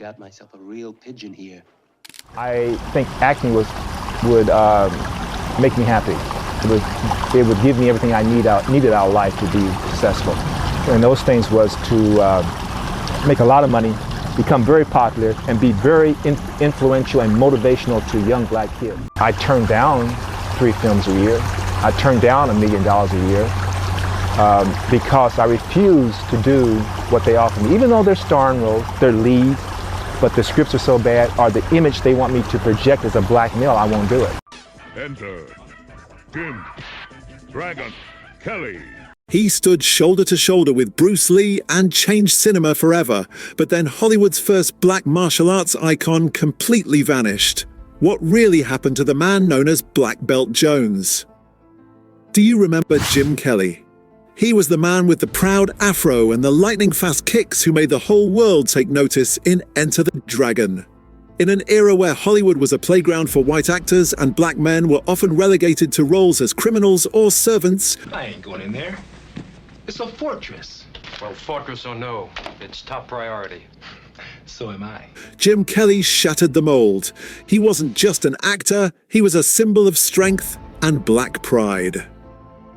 got myself a real pigeon here. I think acting would make me happy. It would give me everything I needed out of life to be successful. And those things was to make a lot of money, become very popular, and be very influential and motivational to young black kids. I turned down 3 films a year. I turned down $1 million a year because I refused to do what they offer me. Even though they're starring roles, they're lead, but the scripts are so bad, or the image they want me to project as a black male, I won't do it. Enter Jim Dragon Kelly. He stood shoulder to shoulder with Bruce Lee and changed cinema forever, but then Hollywood's first black martial arts icon completely vanished. What really happened to the man known as Black Belt Jones? Do you remember Jim Kelly? He was the man with the proud afro and the lightning-fast kicks who made the whole world take notice in Enter the Dragon. In an era where Hollywood was a playground for white actors and black men were often relegated to roles as criminals or servants, I ain't going in there. It's a fortress. Well, fortress or no, it's top priority. So am I. Jim Kelly shattered the mold. He wasn't just an actor, he was a symbol of strength and black pride.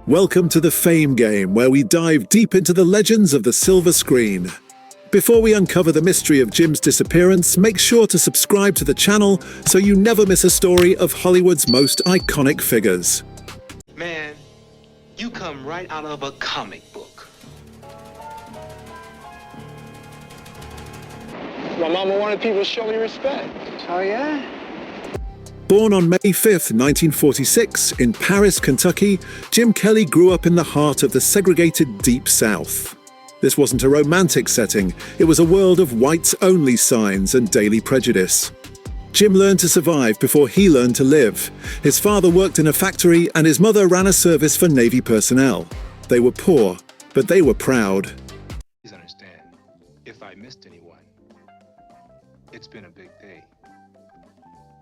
Welcome to the Fame Game, where we dive deep into the legends of the silver screen. Before we uncover the mystery of Jim's disappearance, make sure to subscribe to the channel so you never miss a story of Hollywood's most iconic figures. Man, you come right out of a comic book. My mama wanted people to show me respect. Oh, yeah? Born on May 5th, 1946, in Paris, Kentucky, Jim Kelly grew up in the heart of the segregated Deep South. This wasn't a romantic setting, it was a world of whites-only signs and daily prejudice. Jim learned to survive before he learned to live. His father worked in a factory and his mother ran a service for Navy personnel. They were poor, but they were proud. Please understand, if I missed anyone, it's been a big day.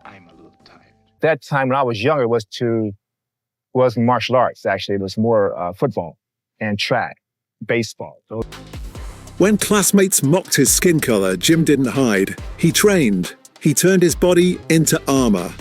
I'm a little tired. That time when I was younger was martial arts, actually. It was more football and track, baseball. When classmates mocked his skin color, Jim didn't hide. He trained. He turned his body into armor.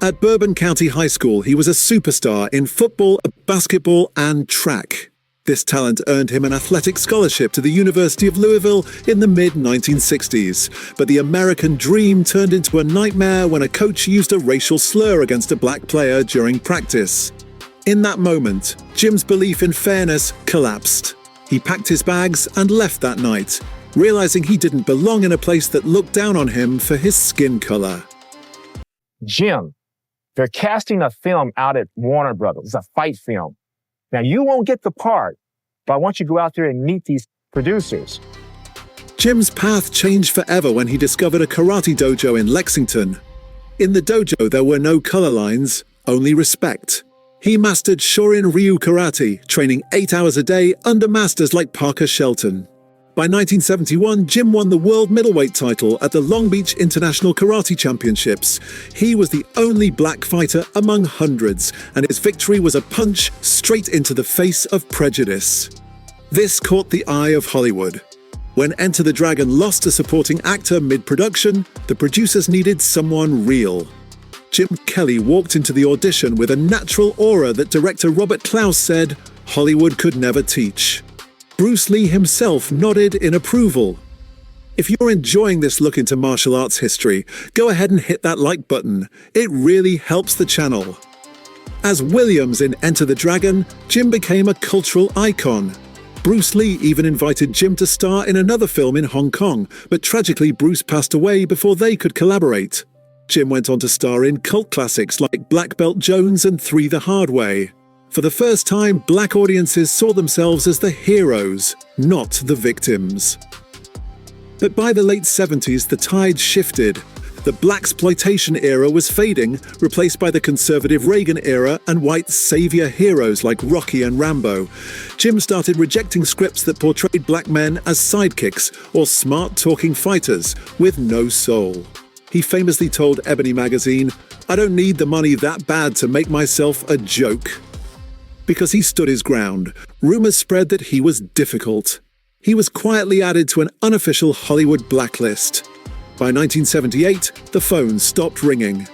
At Bourbon County High School, he was a superstar in football, basketball, and track. This talent earned him an athletic scholarship to the University of Louisville in the mid-1960s. But the American dream turned into a nightmare when a coach used a racial slur against a black player during practice. In that moment, Jim's belief in fairness collapsed. He packed his bags and left that night, realizing he didn't belong in a place that looked down on him for his skin color. Jim, they're casting a film out at Warner Brothers. It's a fight film. Now, you won't get the part, but I want you to go out there and meet these producers. Jim's path changed forever when he discovered a karate dojo in Lexington. In the dojo, there were no color lines, only respect. He mastered Shorin Ryu Karate, training 8 hours a day under masters like Parker Shelton. By 1971, Jim won the world middleweight title at the Long Beach International Karate Championships. He was the only black fighter among hundreds, and his victory was a punch straight into the face of prejudice. This caught the eye of Hollywood. When Enter the Dragon lost a supporting actor mid-production, the producers needed someone real. Jim Kelly walked into the audition with a natural aura that director Robert Klaus said Hollywood could never teach. Bruce Lee himself nodded in approval. If you're enjoying this look into martial arts history, go ahead and hit that like button. It really helps the channel. As Williams in Enter the Dragon, Jim became a cultural icon. Bruce Lee even invited Jim to star in another film in Hong Kong, but tragically Bruce passed away before they could collaborate. Jim went on to star in cult classics like Black Belt Jones and Three the Hard Way. For the first time, black audiences saw themselves as the heroes, not the victims. But by the late 70s, the tide shifted. The blaxploitation era was fading, replaced by the conservative Reagan era and white savior heroes like Rocky and Rambo. Jim started rejecting scripts that portrayed black men as sidekicks or smart-talking fighters with no soul. He famously told Ebony magazine, "I don't need the money that bad to make myself a joke." Because he stood his ground, rumors spread that he was difficult. He was quietly added to an unofficial Hollywood blacklist. By 1978, the phone stopped ringing.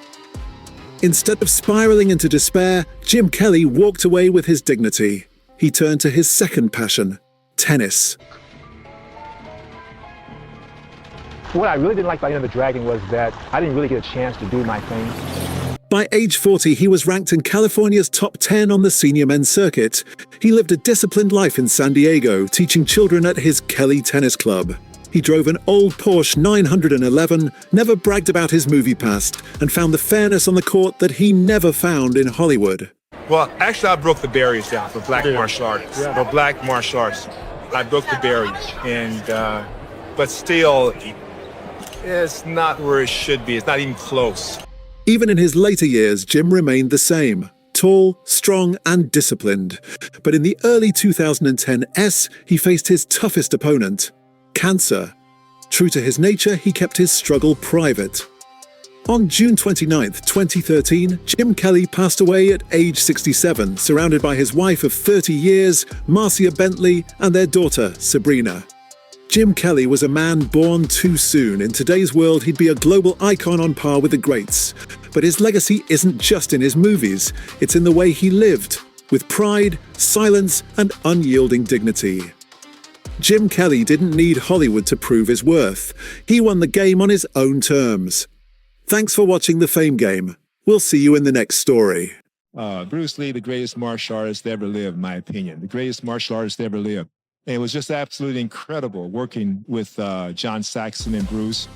Instead of spiraling into despair, Jim Kelly walked away with his dignity. He turned to his second passion, tennis. What I really didn't like about Enter the Dragon was that I didn't really get a chance to do my thing. By age 40, he was ranked in California's top 10 on the senior men's circuit. He lived a disciplined life in San Diego, teaching children at his Kelly Tennis Club. He drove an old Porsche 911, never bragged about his movie past, and found the fairness on the court that he never found in Hollywood. Well, actually, I broke the barriers down for black martial artists. For black martial arts, I broke the barriers, but still, it's not where it should be. It's not even close. Even in his later years, Jim remained the same, tall, strong, and disciplined. But in the early 2010s, he faced his toughest opponent, cancer. True to his nature, he kept his struggle private. On June 29, 2013, Jim Kelly passed away at age 67, surrounded by his wife of 30 years, Marcia Bentley, and their daughter, Sabrina. Jim Kelly was a man born too soon. In today's world, he'd be a global icon on par with the greats. But his legacy isn't just in his movies, it's in the way he lived, with pride, silence, and unyielding dignity. Jim Kelly didn't need Hollywood to prove his worth. He won the game on his own terms. Thanks for watching The Fame Game. We'll see you in the next story. Bruce Lee, the greatest martial artist to ever live, in my opinion. The greatest martial artist to ever live. And it was just absolutely incredible working with John Saxon and Bruce.